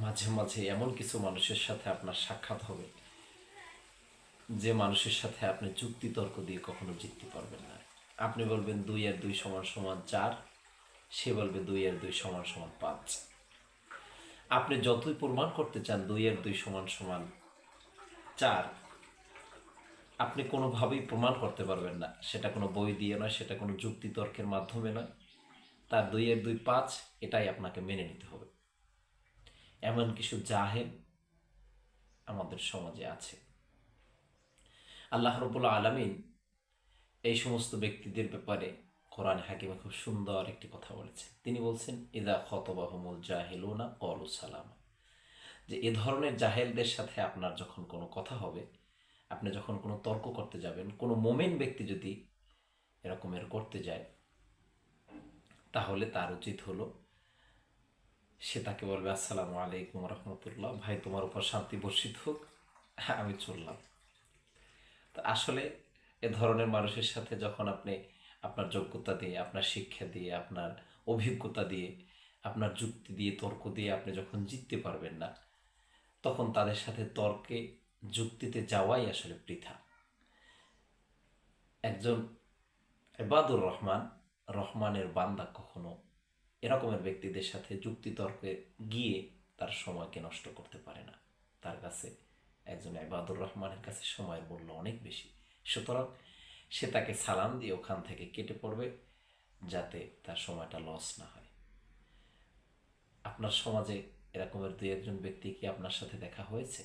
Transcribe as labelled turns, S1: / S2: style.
S1: মাঝে মাঝে এমন কিছু মানুষের সাথে আপনার সাক্ষাৎ হবে, যে মানুষের সাথে আপনি যুক্তি তর্ক দিয়ে কখনো জিততে পারবেন না। আপনি বলবেন 2 আর 2 = 4, সে বলবে 2 আর 2 = 5। আপনি যতই প্রমাণ করতে চান 2 আর 2 = 4, আপনি কোনোভাবেই প্রমাণ করতে পারবেন না। সেটা কোনো বই দিয়ে নয়, সেটা কোনো যুক্তি তর্কের মাধ্যমে নয়। তার 2 আর 2 = 5, এটাই আপনাকে মেনে নিতে হবে। এমন কিছু জাহেল আমাদের সমাজে আছে। আল্লাহ রাব্বুল আলামিন এই সমস্ত ব্যক্তিদের ব্যাপারে কোরআন হাকিমে খুব সুন্দর একটি কথা বলেছেন। তিনি বলছেন, ইদা খতবাহুমুল জাহিলুনা ক্বালু সালামা, যে এ ধরনের জাহেলদের সাথে আপনার যখন কোনো কথা হবে, আপনি যখন কোনো তর্ক করতে যাবেন, কোনো মোমেন ব্যক্তি যদি এরকমের করতে যায়, তাহলে তার উচিত হলো সে তাকে বলবে, আসসালামু আলাইকুম রহমতুল্লাহ, ভাই তোমার উপর শান্তি বর্ষিত হোক, আমি চললাম। তো আসলে এ ধরনের মানুষের সাথে যখন আপনি আপনার যোগ্যতা দিয়ে, আপনার শিক্ষা দিয়ে, আপনার অভিজ্ঞতা দিয়ে, আপনার যুক্তি দিয়ে, তর্ক দিয়ে আপনি যখন জিততে পারবেন না, তখন তাদের সাথে তর্কে, যুক্তিতে যাওয়াই আসলে বৃথা। একজন ইবাদুর রহমান, রহমানের বান্দা কখনো এরকমের ব্যক্তিদের সাথে যুক্তি তর্কে গিয়ে তার সময়কে নষ্ট করতে পারে না। তার কাছে, একজন ইবাদুর রহমানের কাছে সময়ের মূল্য অনেক বেশি। সুতরাং সে তাকে সালাম দিয়ে ওখান থেকে কেটে পড়বে, যাতে তার সময়টা লস না হয়। আপনার সমাজে এরকমের 2-1 জন ব্যক্তি কি আপনার সাথে দেখা হয়েছে?